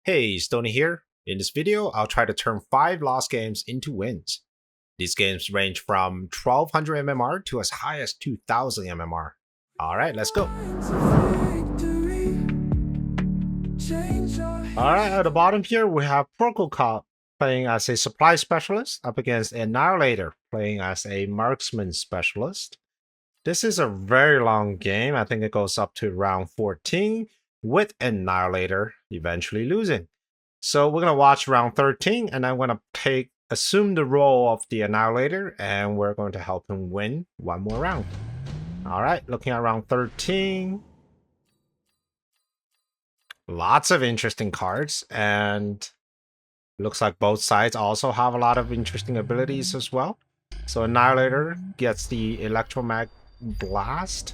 Hey, Stoney here. In this video, I'll try to turn 5 lost games into wins. These games range from 1200 MMR to as high as 2000 MMR. Alright, let's go. Alright, at the bottom here, we have Prokokop playing as a supply specialist up against Annihilator playing as a marksman specialist. This is a very long game. I think it goes up to round 14 with Annihilator eventually losing. So we're going to watch round 13 and I'm going to assume the role of the Annihilator and we're going to help him win one more round. All right, looking at round 13. Lots of interesting cards and looks like both sides also have a lot of interesting abilities as well. So Annihilator gets the Electromag Blast.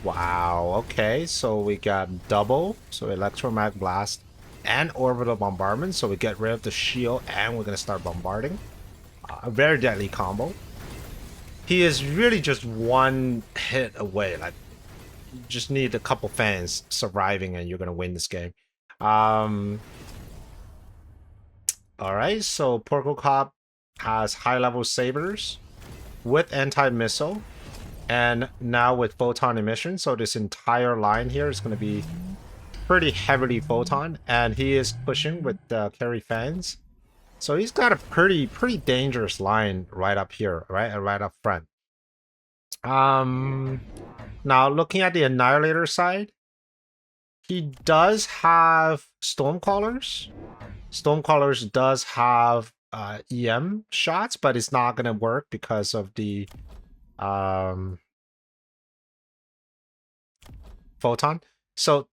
Wow, okay, so we got double, so Electromag Blast and Orbital Bombardment, so we get rid of the shield and we're going to start bombarding. A very deadly combo. He is really just one hit away, like, you just need a couple fans surviving and you're going to win this game. Alright, so Prokokop has high-level sabers with anti-missile. And now with photon emission, so this entire line here is going to be pretty heavily photon, and he is pushing with the carry fans. So he's got a pretty dangerous line right up here, right up front. Now looking at the Annihilator side, he does have Stormcallers. Stormcallers does have EM shots, but it's not going to work because of the photon. So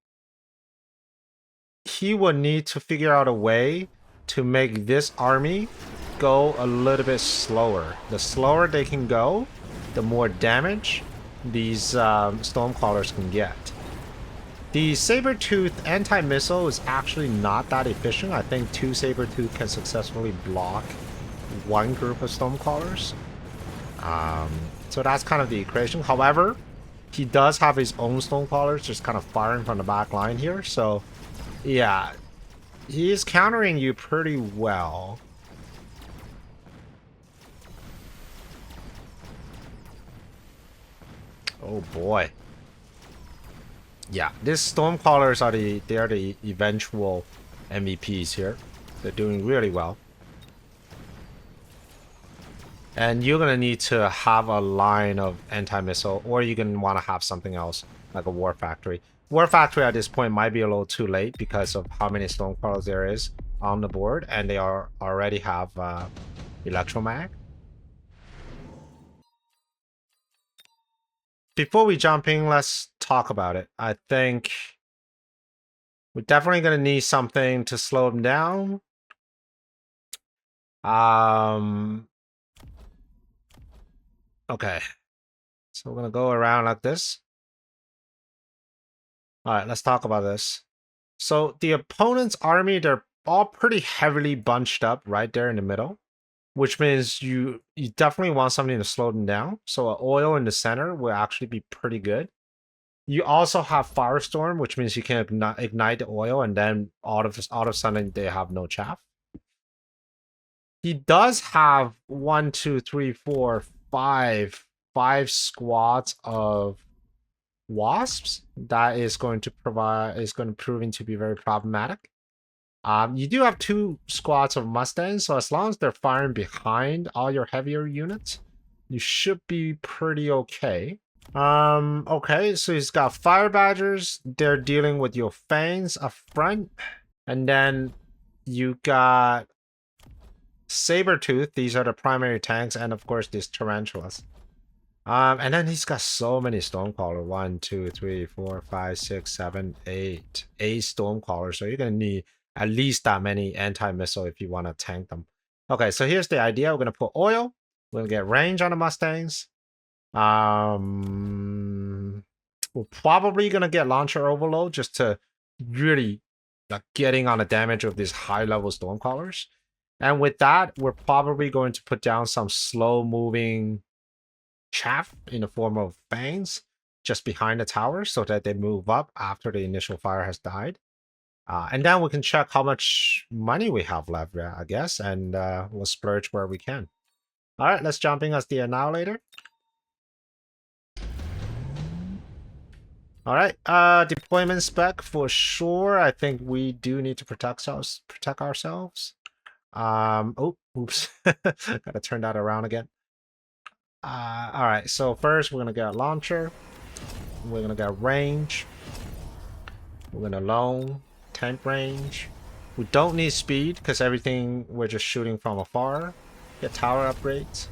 he will need to figure out a way to make this army go a little bit slower. The slower they can go, the more damage these Stormcallers can get. The Sabertooth anti-missile is actually not that efficient. I think 2 Sabertooth can successfully block one group of Stormcallers. So that's kind of the equation. However, he does have his own Stonecrawlers just kind of firing from the back line here. So, yeah, he is countering you pretty well. Oh boy. Yeah, these Stormcrawlers are the eventual MVPs here. They're doing really well. And you're going to need to have a line of anti-missile, or you're going to want to have something else, like a War Factory. War Factory at this point might be a little too late because of how many Stormcrawlers there is on the board, and they already have Electromag. Before we jump in, let's talk about it. I think we're definitely going to need something to slow them down. Okay, so we're gonna go around like this. All right, let's talk about this. So the opponent's army, they're all pretty heavily bunched up right there in the middle, which means you definitely want something to slow them down. So an oil in the center will actually be pretty good. You also have Firestorm, which means you can ignite the oil, and then all of a sudden they have no chaff. He does have 1, 2, 3, 4, 5 squads of wasps. That is going to proving to be very problematic. You do have 2 squads of Mustangs, so as long as they're firing behind all your heavier units, you should be pretty okay. Okay, so he's got Fire Badgers. They're dealing with your Fangs up front. And then you got Sabertooth. These are the primary tanks, and of course these Tarantulas. And then he's got so many Stormcaller. 1, 2, 3, 4, 5, 6, 7, 8. 8 Stormcallers. So you're gonna need at least that many anti-missile if you want to tank them. Okay, so here's the idea. We're gonna put oil. We're gonna get range on the Mustangs. We're probably gonna get launcher overload just to really like getting on the damage of these high-level Stormcallers. And with that, we're probably going to put down some slow-moving chaff in the form of fangs just behind the tower so that they move up after the initial fire has died. And then we can check how much money we have left, I guess, and we'll splurge where we can. All right, let's jump in as the Annihilator. All right, deployment spec for sure. I think we do need to protect ourselves. Oh, oops. Gotta turn that around again. All right, so first we're gonna get a launcher. We're gonna get range. We're gonna loan, tank range. We don't need speed because everything we're just shooting from afar. Get tower upgrades.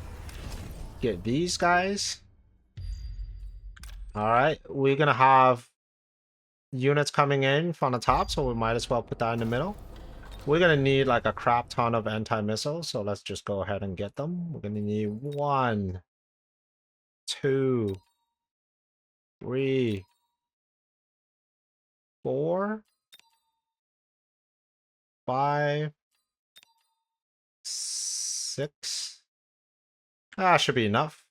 Get these guys. All right, we're gonna have units coming in from the top, so we might as well put that in the middle. We're gonna need like a crap ton of anti-missiles, so let's just go ahead and get them. We're gonna need 1, 2, 3, 4, 5, 6. That should be enough.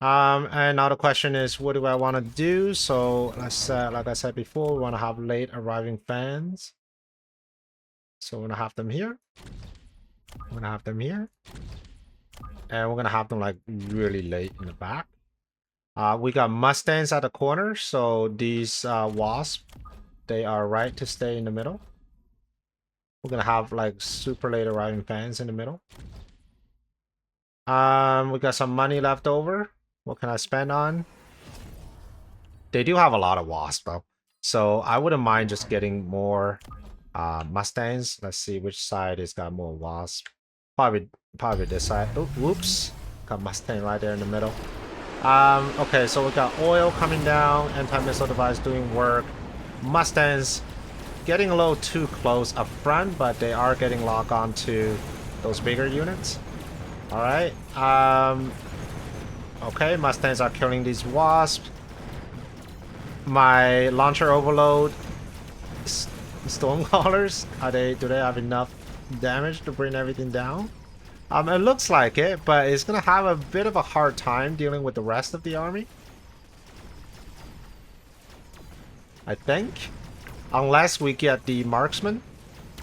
And now the question is, what do I want to do? So let's, like I said before, we want to have late arriving fans. So we're gonna have them here. We're gonna have them here. And we're gonna have them like really late in the back. We got Mustangs at the corner, so these wasps, they are right to stay in the middle. We're gonna have like super late arriving fans in the middle. We got some money left over. What can I spend on? They do have a lot of wasps though, so I wouldn't mind just getting more Mustangs. Let's see which side has got more wasps. Probably this side. Oh, whoops! Got Mustang right there in the middle. Okay, so we got oil coming down, anti-missile device doing work. Mustangs getting a little too close up front, but they are getting locked onto those bigger units. Alright, okay, Mustangs are killing these wasps. My launcher overload Stormcallers, do they have enough damage to bring everything down? It looks like it, but it's gonna have a bit of a hard time dealing with the rest of the army, I think. Unless we get the marksman.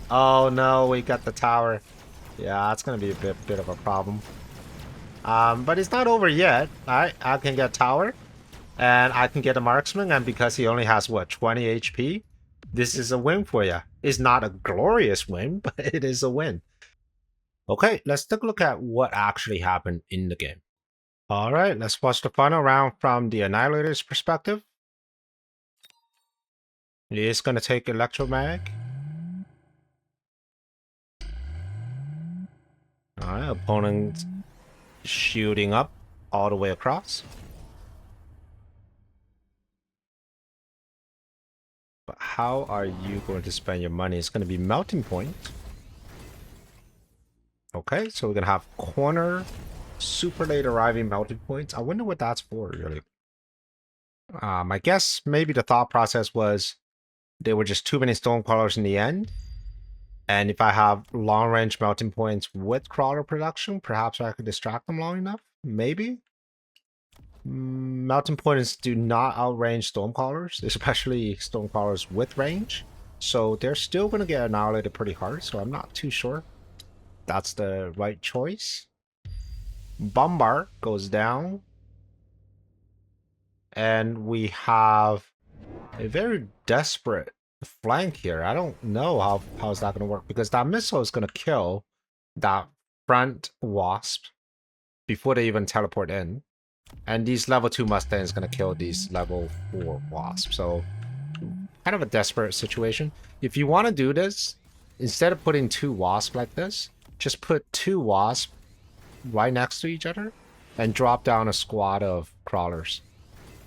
Oh no, we got the tower. Yeah, that's gonna be a bit of a problem. But it's not over yet. Alright, I can get tower. And I can get a marksman, and because he only has, what, 20 HP? This is a win for you. It's not a glorious win, but it is a win. Okay, let's take a look at what actually happened in the game. Alright, let's watch the final round from the Annihilator's perspective. He is going to take Electromag. Alright, opponent shooting up all the way across. But how are you going to spend your money? It's going to be melting point. Okay, so we're going to have corner, super late arriving melting points. I wonder what that's for, really. I guess maybe the thought process was there were just too many Stormcrawlers in the end. And if I have long-range melting points with crawler production, perhaps I could distract them long enough? Maybe? Melting points do not outrange Stormcrawlers, especially Stormcrawlers with range. So they're still going to get annihilated pretty hard, so I'm not too sure that's the right choice. Bombard goes down. And we have a very desperate flank here. I don't know how is that going to work, because that missile is going to kill that front wasp before they even teleport in. And these level 2 Mustangs going to kill these level 4 wasps. So kind of a desperate situation. If you want to do this, instead of putting 2 wasps like this, just put 2 wasps right next to each other and drop down a squad of crawlers.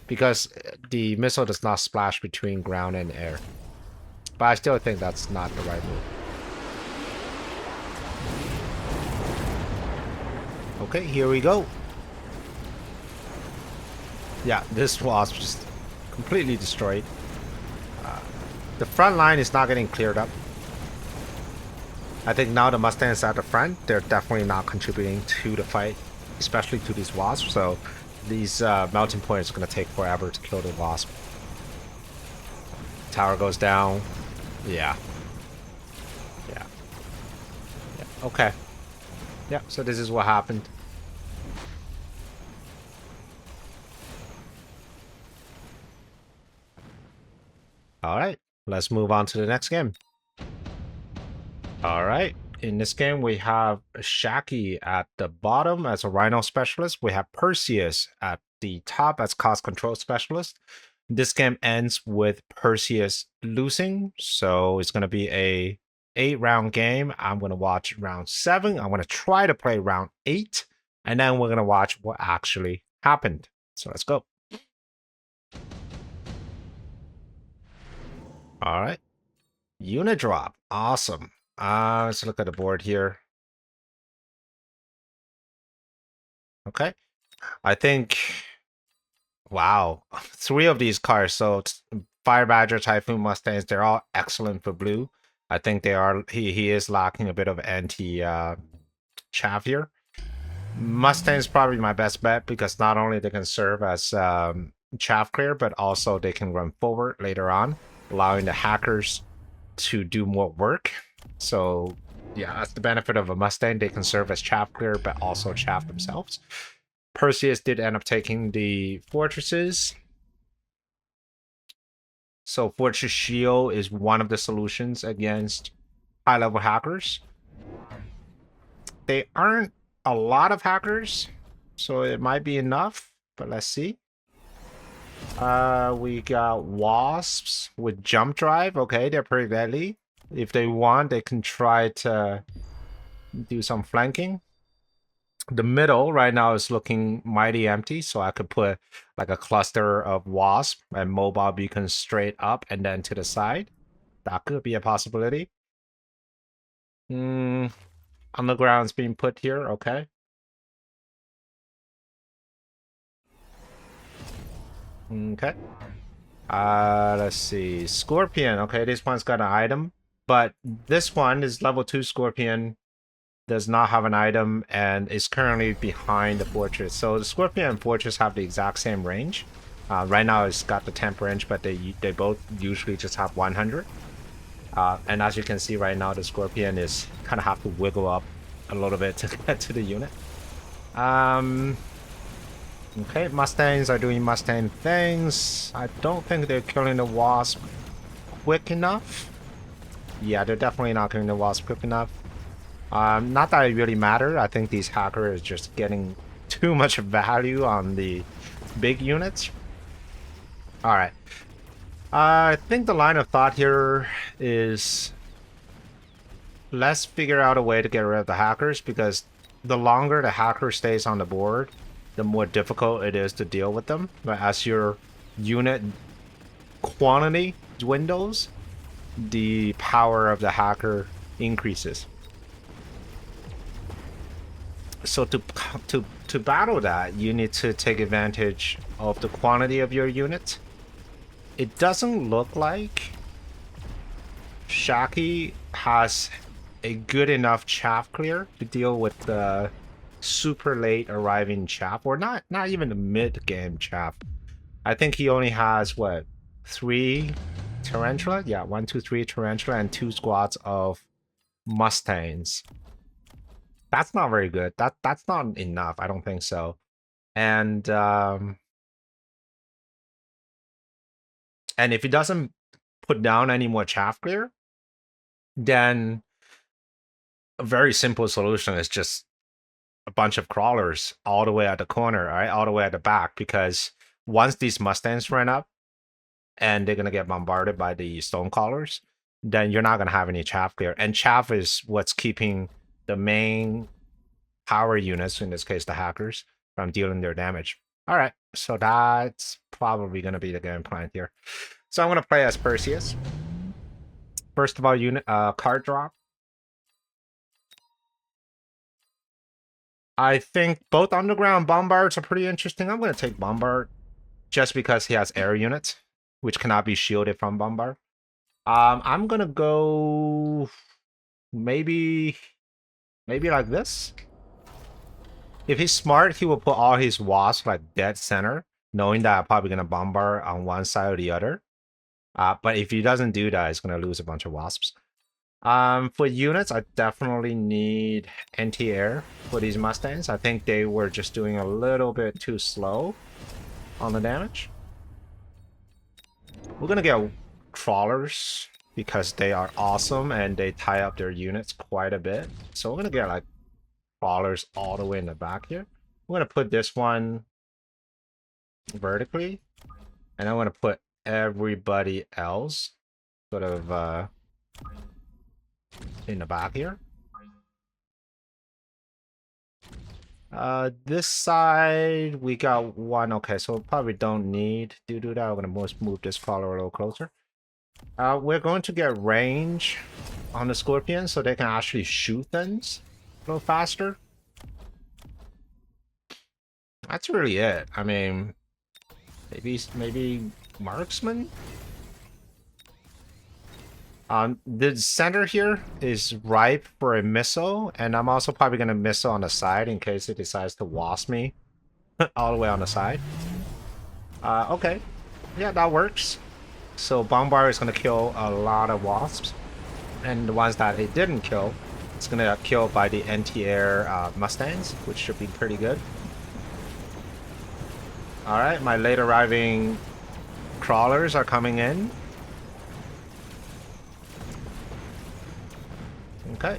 Because the missile does not splash between ground and air. But I still think that's not the right move. Okay, here we go. Yeah, this wasp just completely destroyed. The front line is not getting cleared up. I think now the Mustangs at the front, they're definitely not contributing to the fight, especially to these wasps. So these melting points are going to take forever to kill the wasp. Tower goes down. Yeah. Yeah. Yeah. Okay. Yeah, so this is what happened. All right. Let's move on to the next game. All right. In this game, we have Shaki at the bottom as a Rhino specialist. We have Perseus at the top as cost control specialist. This game ends with Perseus losing, so it's going to be a 8-round game. I'm going to watch round 7. I'm going to try to play round 8, and then we're going to watch what actually happened. So let's go. All right. Unit drop. Awesome. Let's look at the board here. Okay. I think, wow, 3 of these cars. So Fire Badger, Typhoon, Mustangs, they're all excellent for blue. I think they are. He is lacking a bit of anti chaff here. Mustang is probably my best bet because not only they can serve as chaff clear, but also they can run forward later on, allowing the hackers to do more work. So yeah, that's the benefit of a Mustang. They can serve as chaff clear, but also chaff themselves. Perseus did end up taking the fortresses. So Fortress Shield is one of the solutions against high-level hackers. They aren't a lot of hackers, so it might be enough, but let's see. We got wasps with jump drive. Okay, they're pretty deadly. If they want, they can try to do some flanking. The middle right now is looking mighty empty, so I could put like a cluster of wasp and mobile beacons straight up and then to the side. That could be a possibility. Underground's being put here, okay. Okay. Let's see. Scorpion. Okay, this one's got an item, but this one is level 2 Scorpion, does not have an item, and is currently behind the Fortress. So the Scorpion and Fortress have the exact same range. Right now it's got the temp range, but they both usually just have 100. And as you can see right now, the Scorpion is kind of have to wiggle up a little bit to get to the unit. Okay, Mustangs are doing Mustang things. I don't think they're killing the Wasp quick enough. Yeah, they're definitely not killing the Wasp quick enough. Not that it really matters. I think these hackers are just getting too much value on the big units. Alright. I think the line of thought here is let's figure out a way to get rid of the hackers, because the longer the hacker stays on the board, the more difficult it is to deal with them. But as your unit quantity dwindles, the power of the hacker increases. So to battle that, you need to take advantage of the quantity of your unit. It doesn't look like Shaki has a good enough chaff clear to deal with the super late arriving chaff, or not even the mid game chaff. I think he only has what, 3 tarantula? Yeah, 1, 2, 3 tarantula and 2 squads of Mustangs. That's not very good. That's not enough. I don't think so. And if he doesn't put down any more chaff clear, then a very simple solution is just a bunch of crawlers all the way at the corner, all right, all the way at the back, because once these Mustangs run up and they're gonna get bombarded by the stone crawlers, then you're not gonna have any chaff clear. And chaff is what's keeping the main power units, in this case the hackers, from dealing their damage. All right, so that's probably gonna be the game plan here. So I'm gonna play as Perseus. First of all, unit card drop. I think both underground bombards are pretty interesting. I'm gonna take bombard just because he has air units, which cannot be shielded from bombard. I'm gonna go maybe like this. If he's smart, he will put all his wasps like dead center, knowing that I'm probably gonna bombard on one side or the other. But if he doesn't do that, he's gonna lose a bunch of wasps. For units, I definitely need anti-air for these Mustangs. I think they were just doing a little bit too slow on the damage. We're gonna get crawlers because they are awesome and they tie up their units quite a bit. So we're gonna get like crawlers all the way in the back here. We're gonna put this one vertically, and I'm gonna put everybody else sort of in the back here. This side we got one. Okay, so we probably don't need to do that. I'm gonna move this crawler a little closer. We're going to get range on the scorpion so they can actually shoot things a little faster. That's really it. I mean, maybe marksman. The center here is ripe for a missile, and I'm also probably gonna missile on the side in case it decides to wasp me all the way on the side. Okay, yeah, that works. So Bombard is gonna kill a lot of wasps, and the ones that it didn't kill, it's gonna get killed by the anti-air Mustangs, which should be pretty good. All right, my late arriving crawlers are coming in. Okay.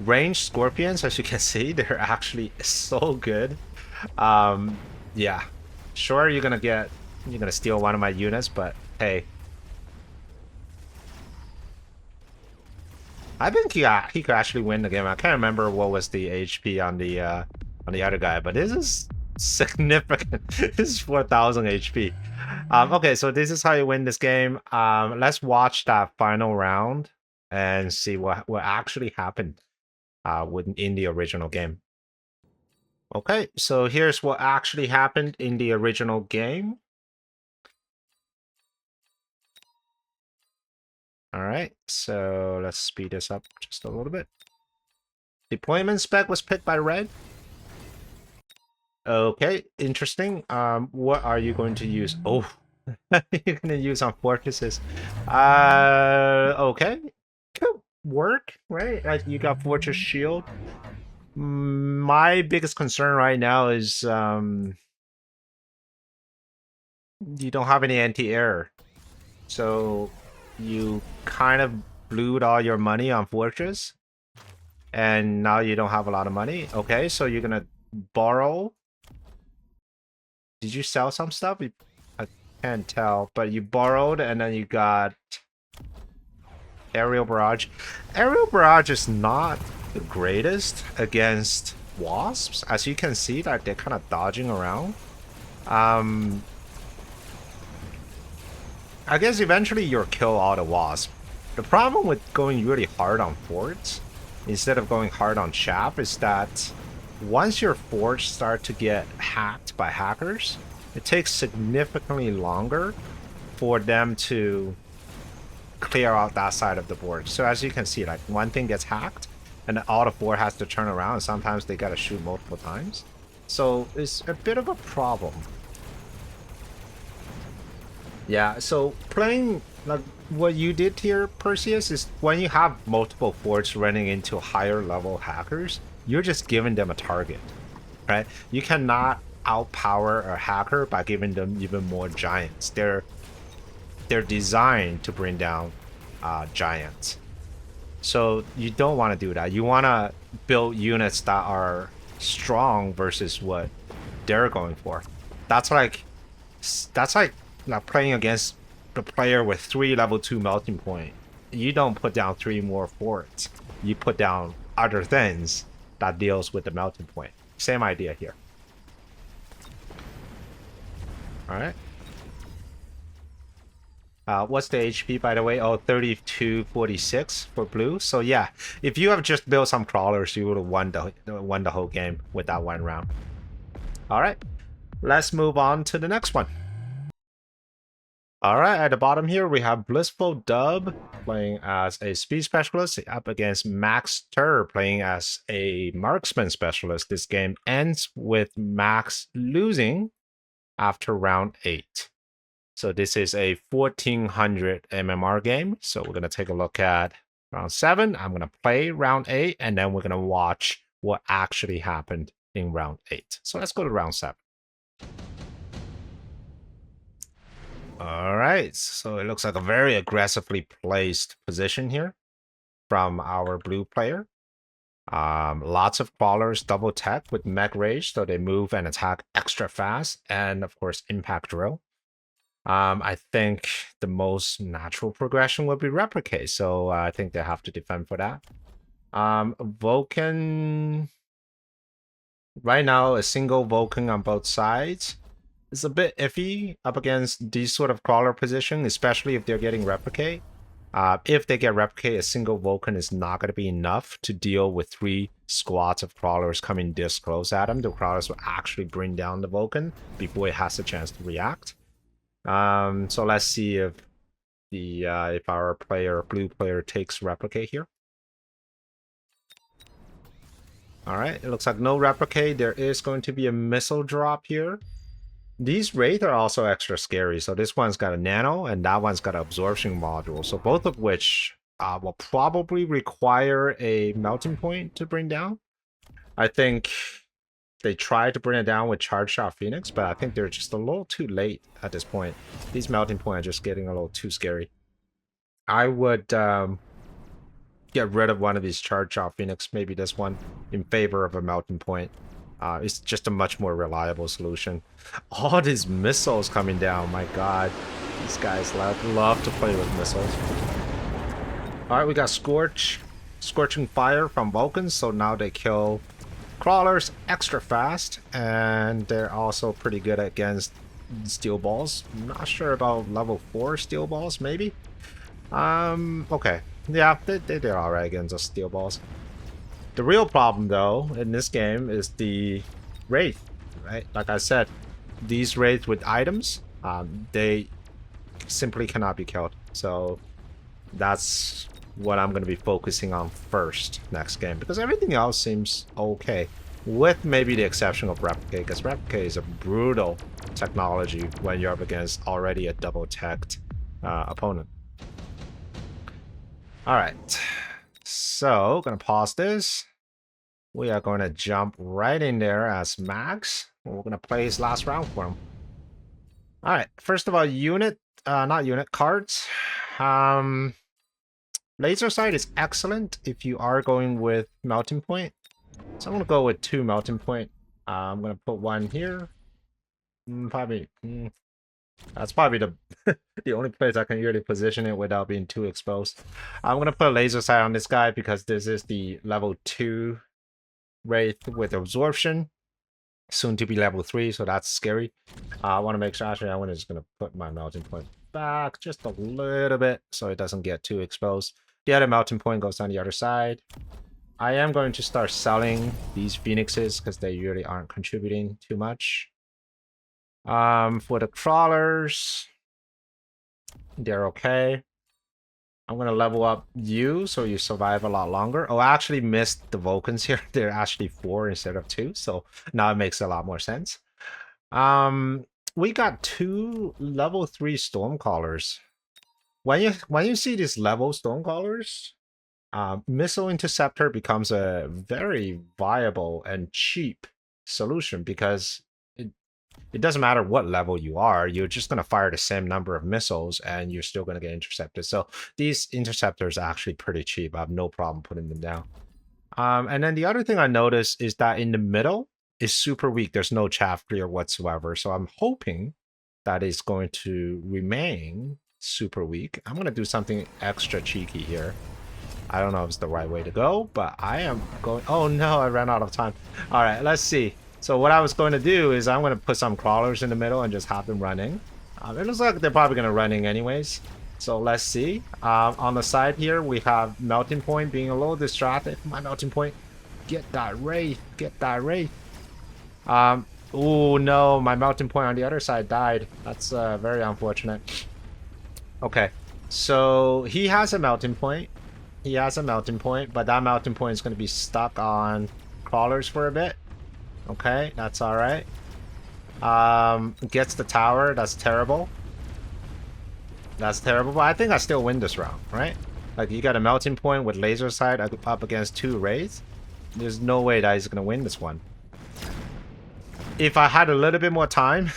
Ranged scorpions, as you can see, they're actually so good. Yeah. Sure, you're gonna steal one of my units, but hey. I think he could actually win the game. I can't remember what was the HP on the other guy, but this is significant. This is 4,000 HP. Okay, so this is how you win this game. Let's watch that final round and see what actually happened in the original game. Okay, so here's what actually happened in the original game. All right, so let's speed this up just a little bit. Deployment spec was picked by red. Okay, interesting. What are you going to use? Oh, you're gonna use on fortresses. Okay, could work, right? Like you got fortress shield. My biggest concern right now is you don't have any anti-air, so you kind of blew all your money on fortress, and now you don't have a lot of money. Okay, so you're gonna borrow. Did you sell some stuff? I can't tell, but you borrowed and then you got aerial barrage. Aerial barrage is not the greatest against wasps. As you can see, that they're kind of dodging around. I guess eventually you'll kill all the wasps. The problem with going really hard on forts instead of going hard on chaff is that once your forts start to get hacked by hackers, it takes significantly longer for them to clear out that side of the board. So as you can see, like one thing gets hacked and all the fort has to turn around, and sometimes they gotta shoot multiple times. So it's a bit of a problem. Yeah, so playing like what you did here, Perseus, is when you have multiple forts running into higher level hackers, you're just giving them a target, right? You cannot outpower a hacker by giving them even more giants. They're designed to bring down giants. So you don't want to do that. You want to build units that are strong versus what they're going for. That's like playing against the player with 3 level 2 melting point. You don't put down 3 more forts. You put down other things that deals with the melting point. Same idea here. All right. What's the HP, by the way? Oh, 3246 for blue. So yeah, if you have just built some crawlers, you would have won the whole game with that one round. All right, let's move on to the next one. All right, at the bottom here, we have Blissful Dub playing as a speed specialist up against Max Ter playing as a marksman specialist. This game ends with Max losing after round 8. So this is a 1400 MMR game. So we're going to take a look at round 7. I'm going to play round 8, and then we're going to watch what actually happened in round 8. So let's go to round 7. All right, so it looks like a very aggressively placed position here from our blue player. Lots of crawlers double tech with mech rage, so they move and attack extra fast, and of course impact drill. I think the most natural progression would be replicate, so I think they have to defend for that. Vulcan, right now a single Vulcan on both sides is a bit iffy up against these sort of crawler position, especially if they're getting replicate. If they get replicate, a single Vulcan is not going to be enough to deal with 3 squads of crawlers coming this close at them. The crawlers will actually bring down the Vulcan before it has a chance to react. So let's see if if our blue player takes replicate here. All right, it looks like no replicate. There is going to be a missile drop here. These Wraith are also extra scary. So this one's got a nano and that one's got an absorption module. So both of which will probably require a melting point to bring down. I think they tried to bring it down with Charge Shot Phoenix, but I think they're just a little too late at this point. These melting points are just getting a little too scary. I would get rid of one of these Charge Shot Phoenix, maybe this one, in favor of a melting point. It's just a much more reliable solution. All these missiles coming down, my god. These guys love to play with missiles. Alright, we got Scorching Fire from Vulcans, so now they kill crawlers extra fast, and they're also pretty good against steel balls. I'm not sure about level 4 steel balls, maybe? Okay. Yeah, they're alright against the steel balls. The real problem, though, in this game is the Wraith, right? Like I said, these Wraith with items, they simply cannot be killed. So that's what I'm going to be focusing on first next game, because everything else seems okay, with maybe the exception of Replicate, because Replicate is a brutal technology when you're up against already a double-teched opponent. Alright, so gonna pause this. We are going to jump right in there as Max. We're going to play his last round for him. Alright, first of all, cards. Laser Sight is excellent if you are going with Melting Point. So I'm going to go with 2 Melting Point. I'm going to put 1 here. That's probably the the only place I can really position it without being too exposed. I'm going to put a Laser Sight on this guy because this is the level 2 Wraith with absorption, soon to be level 3, so that's scary. I want to make sure, actually, I'm just going to put my melting point back just a little bit so it doesn't get too exposed. The other melting point goes on the other side. I am going to start selling these phoenixes because they really aren't contributing too much. For the crawlers, they're okay. I'm going to level up you so you survive a lot longer. Oh, I actually missed the Vulcans here. They're actually 4 instead of 2, so now it makes a lot more sense. We got 2 level 3 Stormcallers. When you see these level Stormcallers, Missile Interceptor becomes a very viable and cheap solution because it doesn't matter what level you are, you're just going to fire the same number of missiles and you're still going to get intercepted. So these interceptors are actually pretty cheap. I have no problem putting them down. And then the other thing I noticed is that in the middle is super weak. There's no chaff clear whatsoever. So I'm hoping that it's going to remain super weak. I'm going to do something extra cheeky here. I don't know if it's the right way to go, but I am going... Oh no, I ran out of time. All right, let's see. So what I was going to do is I'm going to put some crawlers in the middle and just have them running. It looks like they're probably going to running anyways. So let's see. On the side here, we have Melting Point being a little distracted. My Melting Point. Get that Wraith. Get that Wraith. Oh no, my Melting Point on the other side died. That's very unfortunate. Okay, so he has a Melting Point. He has a Melting Point, but that Melting Point is going to be stuck on crawlers for a bit. Okay, that's alright. Gets the tower, that's terrible. That's terrible, but I think I still win this round, right? Like, you got a melting point with laser sight up against 2 wraiths. There's no way that he's gonna win this one. If I had a little bit more time,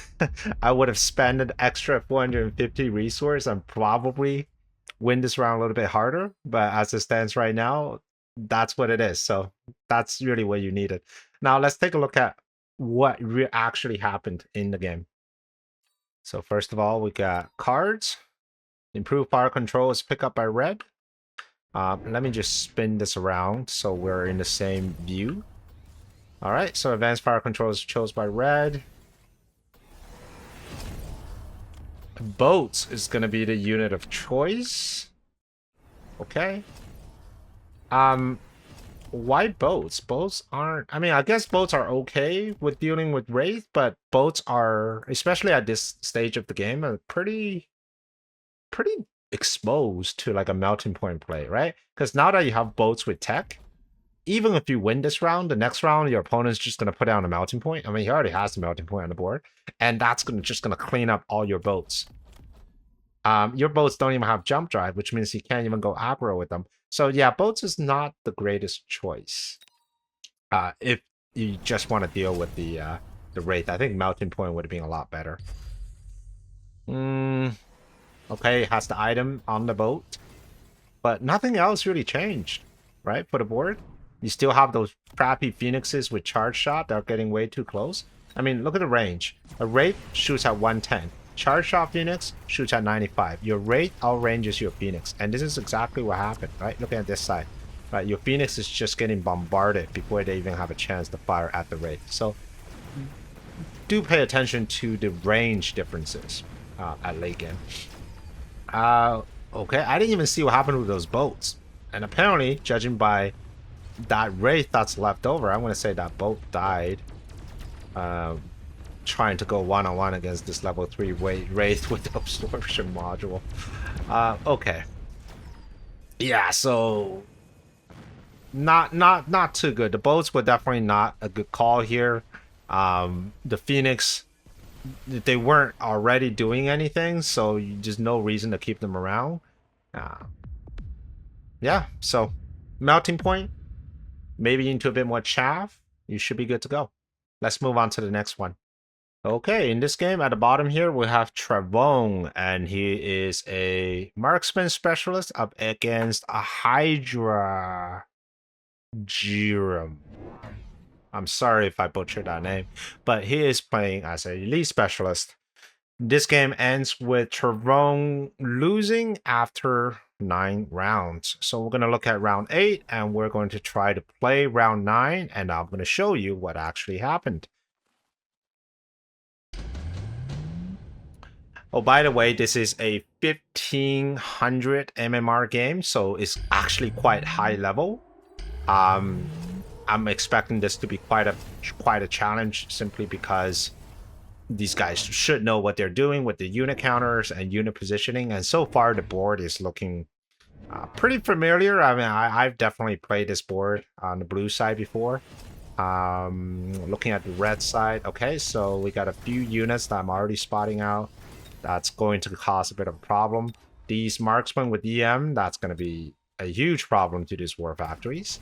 I would have spent an extra 450 resource and probably win this round a little bit harder. But as it stands right now, that's what it is. So that's really what you needed. Now let's take a look at what actually happened in the game. So first of all, we got cards. Improved power control is picked up by red. Let me just spin this around so we're in the same view. All right, so advanced power control is chosen by red. Boats is going to be the unit of choice. Okay. Why boats? Boats aren't... I mean, I guess boats are okay with dealing with Wraith, but boats are, especially at this stage of the game, are pretty exposed to like a melting point play, right? Because now that you have boats with tech, even if you win this round, the next round, your opponent's just going to put down a melting point. I mean, he already has the melting point on the board, and that's just going to clean up all your boats. Your boats don't even have jump drive, which means you can't even go aggro with them. So yeah, boats is not the greatest choice. If you just want to deal with the Wraith, I think melting point would have been a lot better. Okay, it has the item on the boat, but nothing else really changed, right, for the board. You still have those crappy phoenixes with charge shot that are getting way too close. I mean, look at the range. A Wraith shoots at 110. Charge shot Phoenix shoots at 95. Your Wraith outranges your Phoenix. And this is exactly what happened, right? Looking at this side. Right, your Phoenix is just getting bombarded before they even have a chance to fire at the Wraith. So do pay attention to the range differences at late game. Okay, I didn't even see what happened with those boats. And apparently, judging by that Wraith that's left over, I'm going to say that boat died. Trying to go one-on-one against this level 3 Wraith with the absorption module. Okay. Yeah, so not too good. The boats were definitely not a good call here. The Phoenix, they weren't already doing anything, so just no reason to keep them around. Yeah, so melting point, maybe into a bit more chaff, you should be good to go. Let's move on to the next one. Okay, in this game, at the bottom here, we have Travon, and he is a marksman specialist up against a Hydra Jiram. I'm sorry if I butchered that name, but he is playing as a elite specialist. This game ends with Travon losing after 9 rounds. So we're going to look at round 8, and we're going to try to play round 9, and I'm going to show you what actually happened. Oh, by the way, this is a 1500 MMR game, so it's actually quite high level. I'm expecting this to be quite a challenge, simply because these guys should know what they're doing with the unit counters and unit positioning. And so far, the board is looking pretty familiar. I mean, I've definitely played this board on the blue side before. Looking at the red side, okay, so we got a few units that I'm already spotting out. That's going to cause a bit of a problem. These marksmen with EM, that's going to be a huge problem to these war factories.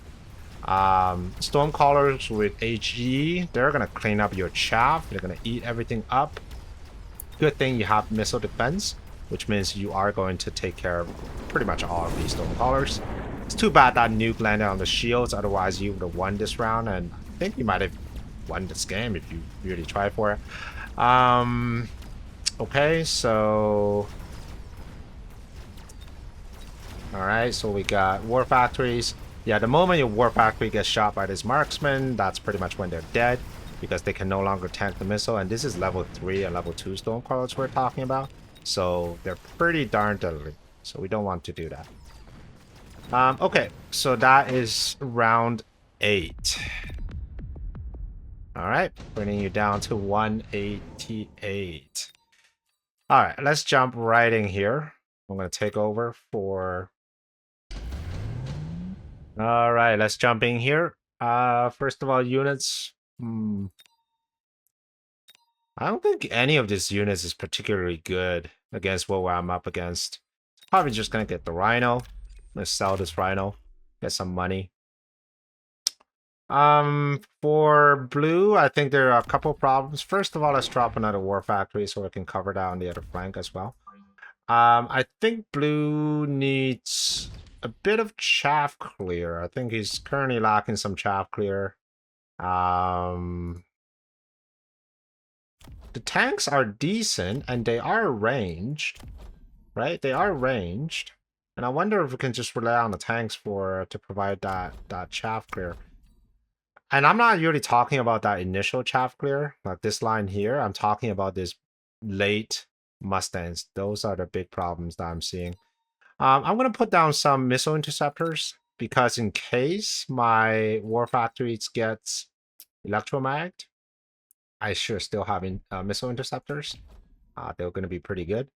Stormcallers with HE, they're going to clean up your chaff. They're going to eat everything up. Good thing you have missile defense, which means you are going to take care of pretty much all of these Stormcallers. It's too bad that nuke landed on the shields, otherwise you would have won this round, and I think you might have won this game if you really try for it. Okay, so... Alright, so we got war factories. Yeah, the moment your war factory gets shot by this marksman, that's pretty much when they're dead, because they can no longer tank the missile. And this is level 3 and level 2 Stormcallers we're talking about. So they're pretty darn deadly. So we don't want to do that. Okay, so that is round 8. Alright, bringing you down to 188. Alright, let's jump right in here. I'm going to take over for... Alright, let's jump in here. First of all, units. I don't think any of these units is particularly good against what I'm up against. Probably just gonna get the Rhino. Let's sell this Rhino, get some money. For blue, I think there are a couple problems. First of all, let's drop another war factory so we can cover that on the other flank as well. I think blue needs a bit of chaff clear. I think he's currently lacking some chaff clear. The tanks are decent and they are ranged, right? They are ranged. And I wonder if we can just rely on the tanks to provide that chaff clear. And I'm not really talking about that initial chaff clear, like this line here. I'm talking about this late Mustangs. Those are the big problems that I'm seeing. I'm going to put down some missile interceptors because in case my war factories gets electromagged, I should still have missile interceptors. They're going to be pretty good.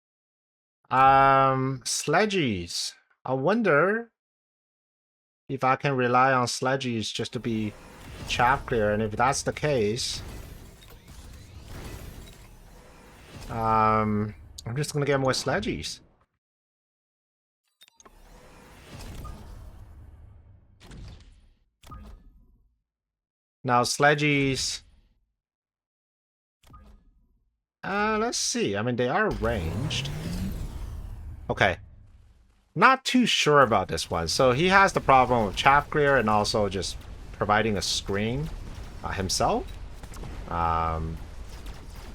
Sledges. I wonder if I can rely on sledges just to be chaff clear, and if that's the case, I'm just going to get more sledges. Now, sledges... let's see. I mean, they are ranged. Okay. Not too sure about this one. So he has the problem of chaff clear and also just providing a screen himself. But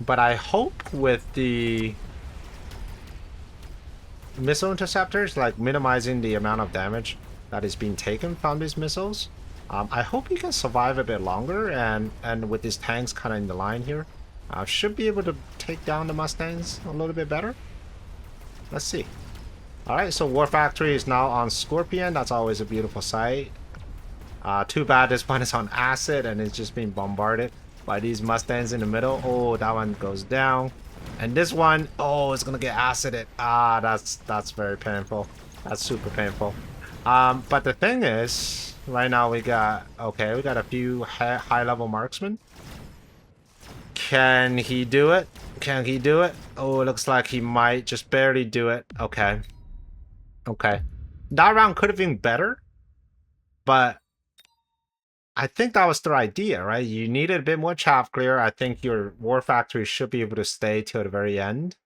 I hope with the missile interceptors, like minimizing the amount of damage that is being taken from these missiles, I hope he can survive a bit longer, and with these tanks kind of in the line here, should be able to take down the Mustangs a little bit better. Let's see. Alright, so War Factory is now on Scorpion. That's always a beautiful sight. Too bad this one is on acid and it's just being bombarded by these Mustangs in the middle. Oh, that one goes down. And this one, oh, it's gonna get acided. That's very painful. That's super painful. But the thing is, right now we got a few high-level marksmen. Can he do it? Can he do it? Oh, it looks like he might just barely do it. Okay. Okay. That round could have been better, but I think that was the idea, right? You needed a bit more chaff clear. I think your war factory should be able to stay till the very end.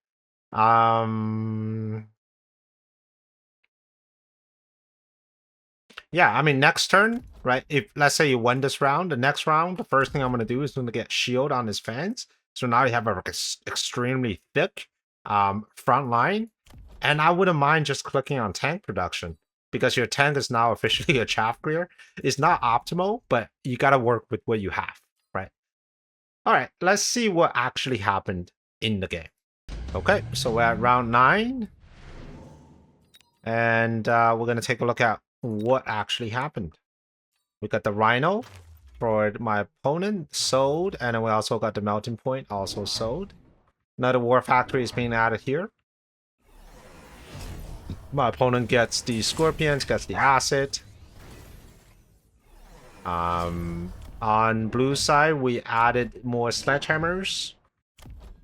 Yeah, I mean, next turn, right? If let's say you won this round, the next round, the first thing I'm going to do is going to get shield on his fans. So now you have a extremely thick front line. And I wouldn't mind just clicking on tank production because your tank is now officially a chaff clear. It's not optimal, but you got to work with what you have, right? All right, let's see what actually happened in the game. Okay, so we're at round 9. And we're going to take a look at what actually happened. We got the Rhino for my opponent sold, and then we also got the melting point also sold. Another war factory is being added here. My opponent gets the scorpions, gets the acid. On blue side, we added more sledgehammers,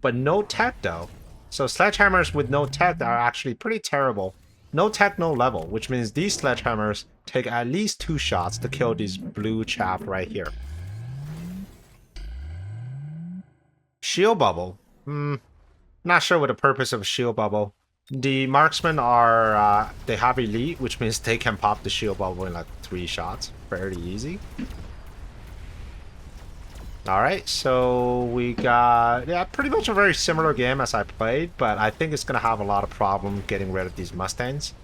but no tech though. So sledgehammers with no tech are actually pretty terrible. No tech, no level, which means these sledgehammers take at least 2 shots to kill these blue chaff right here. Shield bubble. Not sure what the purpose of a shield bubble. The marksmen are, they have elite, which means they can pop the shield bubble in like 3 shots. Fairly easy. Alright, so we got, yeah, pretty much a very similar game as I played, but I think it's going to have a lot of problem getting rid of these Mustangs.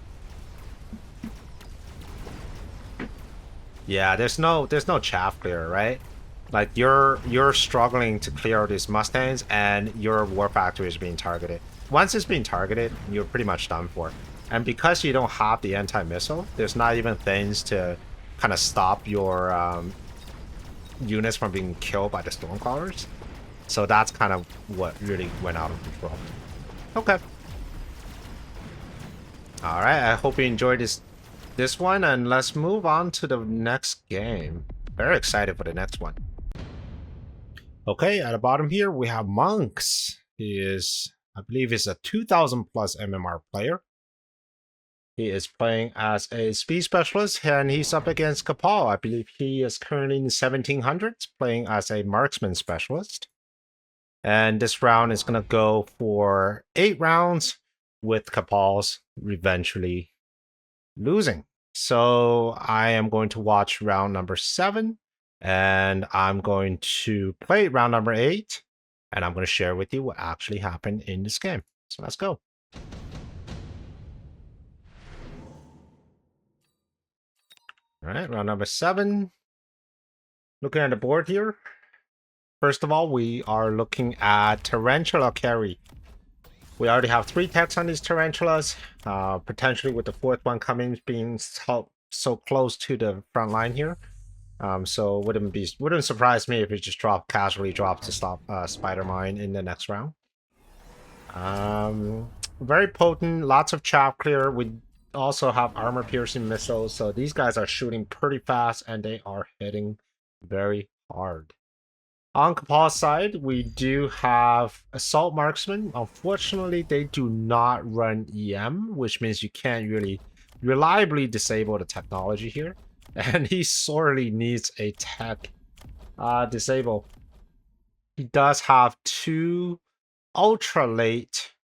Yeah, there's no chaff clear, right? Like you're struggling to clear these Mustangs and your war factory is being targeted. Once it's being targeted, you're pretty much done for. And because you don't have the anti-missile, there's not even things to kind of stop your units from being killed by the Stormcrawlers. So that's kind of what really went out of control. Okay. Alright, I hope you enjoyed this one, and let's move on to the next game. Very excited for the next one. Okay, at the bottom here we have Monks. He is, I believe, is a 2000 plus MMR player. He is playing as a speed specialist, and he's up against Kapal. I believe he is currently in 1700s, playing as a marksman specialist. And this round is going to go for 8 rounds, with Kapal's eventually losing. So I am going to watch round number 7, and I'm going to play round number 8, and I'm going to share with you what actually happened in this game. So let's go. All right, round number 7. Looking at the board here. First of all, we are looking at Tarantula carry. We already have 3 techs on these Tarantulas, potentially with the 4th one coming, being so close to the front line here. So wouldn't surprise me if it just casually drops to stop Spider Mine in the next round. Very potent, lots of chop clear. We also have armor piercing missiles, so these guys are shooting pretty fast and they are hitting very hard. On Kapal's side, we do have Assault Marksman. Unfortunately, they do not run EM, which means you can't really reliably disable the technology here. And he sorely needs a tech disable. He does have 2 ultra late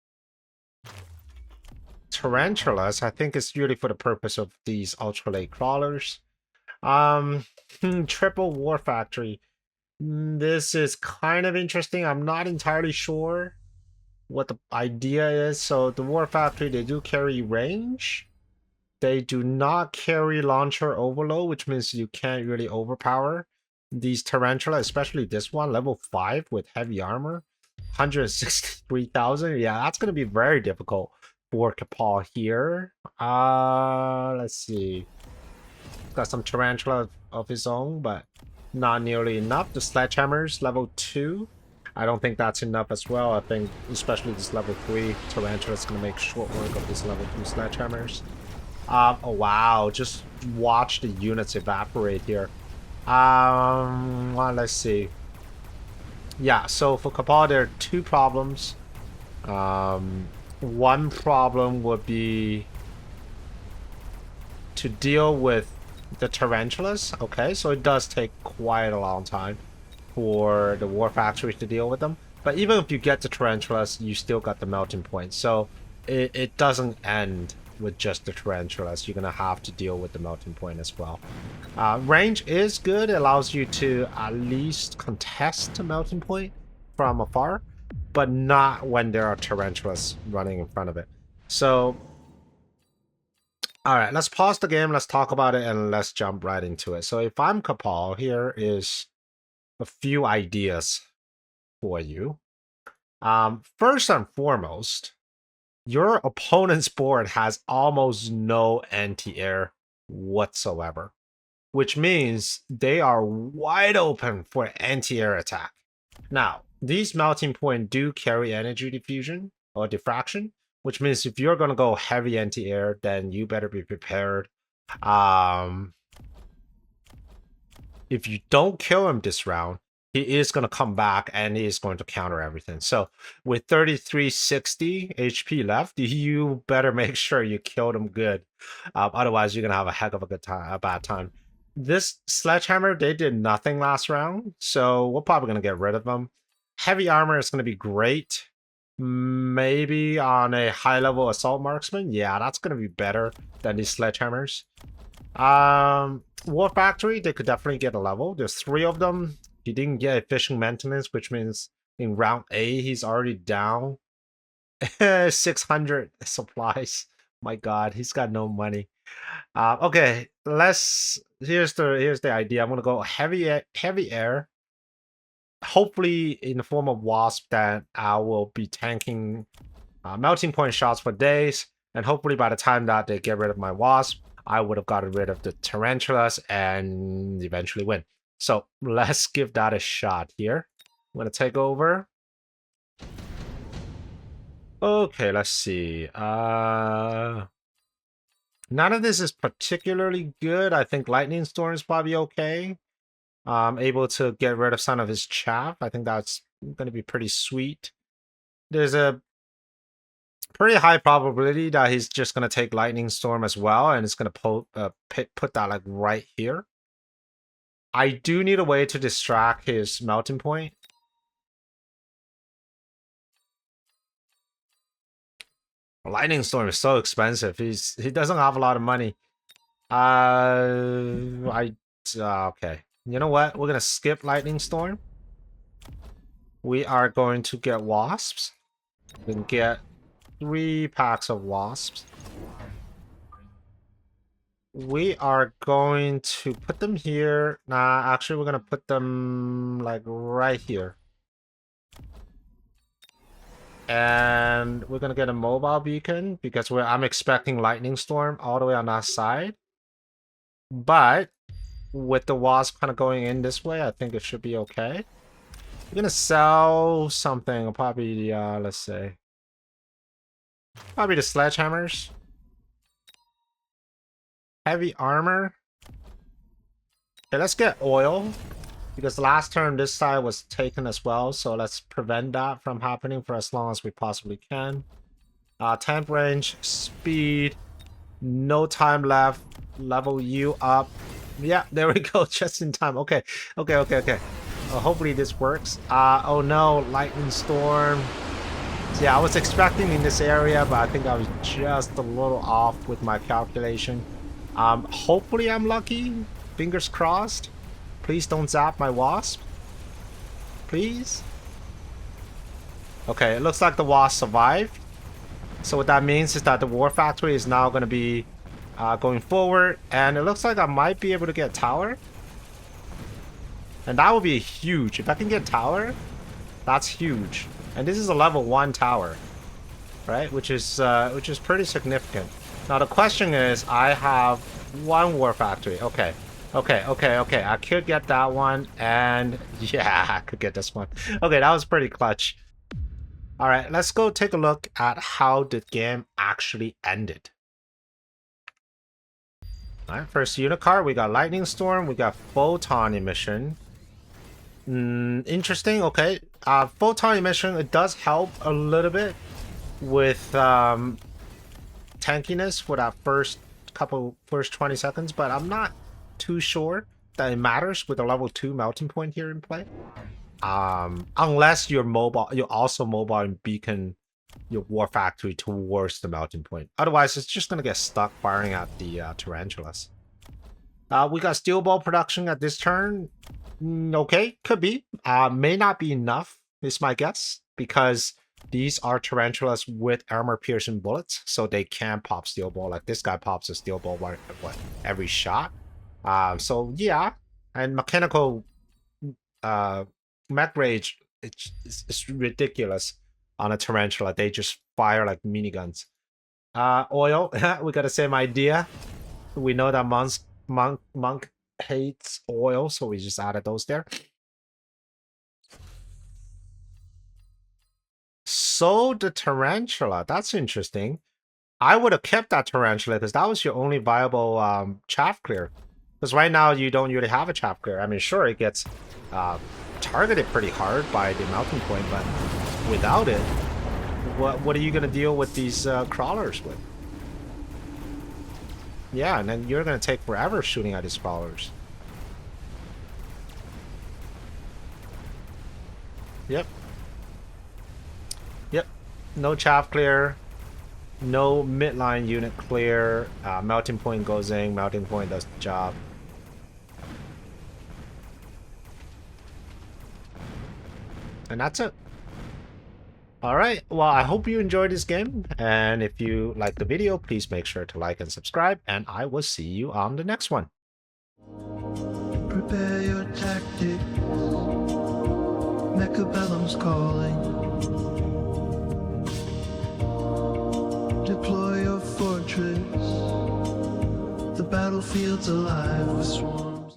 tarantulas. I think it's really for the purpose of these ultra late crawlers. Triple War Factory. This is kind of interesting. I'm not entirely sure what the idea is. So the War Factory, they do carry range. They do not carry launcher overload, which means you can't really overpower these Tarantula, especially this one, level 5 with heavy armor. 163,000. Yeah, that's going to be very difficult for Kapal here. Let's see. Got some Tarantula of his own, but not nearly enough. The Sledgehammers, level 2. I don't think that's enough as well. I think especially this level 3 Tarantula is going to make short work of this level 2 Sledgehammers. Oh wow, just watch the units evaporate here. Well, let's see. Yeah, so for Kapal, there are 2 problems. One problem would be to deal with the tarantulas. Okay, so it does take quite a long time for the War Factories to deal with them. But even if you get the tarantulas, you still got the melting point. So it doesn't end with just the tarantulas. You're gonna have to deal with the melting point as well. Range is good. It allows you to at least contest the melting point from afar, but not when there are tarantulas running in front of it. So, all right, let's pause the game. Let's talk about it, and let's jump right into it. So if I'm Kapal, here is a few ideas for you. First and foremost, your opponent's board has almost no anti-air whatsoever, which means they are wide open for anti-air attack. Now, these melting point do carry energy diffusion or diffraction, which means if you're going to go heavy anti-air, then you better be prepared. If you don't kill him this round, he is going to come back and he is going to counter everything. So with 3360 HP left, you better make sure you killed him good. Otherwise, you're going to have a heck of a bad time. This Sledgehammer, they did nothing last round, so we're probably going to get rid of them. Heavy armor is going to be great. Maybe on a high-level assault marksman. Yeah, that's going to be better than these Sledgehammers. War Factory, they could definitely get a level. There's 3 of them. He didn't get efficient maintenance, which means in round A, he's already down 600 supplies. My God, he's got no money. Okay, here's the idea. I'm gonna go heavy air. Hopefully in the form of Wasp that I will be tanking melting point shots for days, and hopefully by the time that they get rid of my Wasp, I would have gotten rid of the Tarantulas and eventually win. So let's give that a shot here. I'm gonna take over. Okay, let's see. None of this is particularly good. I think Lightning Storm is probably okay. able to get rid of some of his chaff. I think that's going to be pretty sweet. There's a pretty high probability that he's just going to take lightning storm as well, and it's going to put that like right here. I do need a way to distract his melting point. Lightning storm is so expensive. He doesn't have a lot of money. Okay. You know what? We're gonna skip lightning storm. We are going to get wasps. We can get 3 packs of wasps. We are going to put them here. Nah, actually, we're gonna put them like right here. And we're gonna get a mobile beacon because I'm expecting lightning storm all the way on that side. But with the wasp kind of going in this way, I think it should be okay. We're gonna sell something. Probably, let's say, probably the sledgehammers. Heavy armor. Okay, let's get oil. Because last turn this side was taken as well, so let's prevent that from happening for as long as we possibly can. Temp range, speed, no time left, level you up. Yeah, there we go, just in time. Okay. Hopefully this works. Oh no, lightning storm. Yeah, I was expecting in this area, but I think I was just a little off with my calculation. Hopefully I'm lucky. Fingers crossed. Please don't zap my wasp. Please. Okay, it looks like the wasp survived. So what that means is that the war factory is now going to be going forward. And it looks like I might be able to get tower. And that would be huge. If I can get tower, that's huge. And this is a level 1 tower. Right? Which is pretty significant. Now the question is, I have 1 war factory. Okay. I could get that one, and yeah, I could get this one. Okay, that was pretty clutch. All right, let's go take a look at how the game actually ended. All right, first unit card, we got Lightning Storm, we got Photon Emission. Interesting, okay. Photon Emission, it does help a little bit with tankiness for that first 20 seconds, but I'm not too sure that it matters with a level 2 melting point here in play. Unless you're mobile, you're also mobile and beacon your war factory towards the melting point. Otherwise, it's just gonna get stuck firing at the tarantulas. We got steel ball production at this turn. Okay, could be. May not be enough, is my guess, because these are tarantulas with armor piercing bullets, so they can pop steel ball. Like this guy pops a steel ball every shot. So yeah, and mechanical mech rage, it's ridiculous on a tarantula. They just fire like miniguns. Oil, we got the same idea. We know that monk hates oil, so we just added those there. So the tarantula, that's interesting. I would have kept that tarantula because that was your only viable chaff clear. Because right now you don't really have a chaff clear. I mean, sure, it gets targeted pretty hard by the melting point, but without it, what are you going to deal with these crawlers with? Yeah, and then you're going to take forever shooting at these crawlers. Yep. No chaff clear. No midline unit clear. Melting point goes in. Melting point does the job. And that's it. Alright, well, I hope you enjoyed this game. And if you like the video, please make sure to like and subscribe. And I will see you on the next one. Prepare your tactics. Mechabellum's calling. Deploy your fortress. The battlefield's alive with swarms.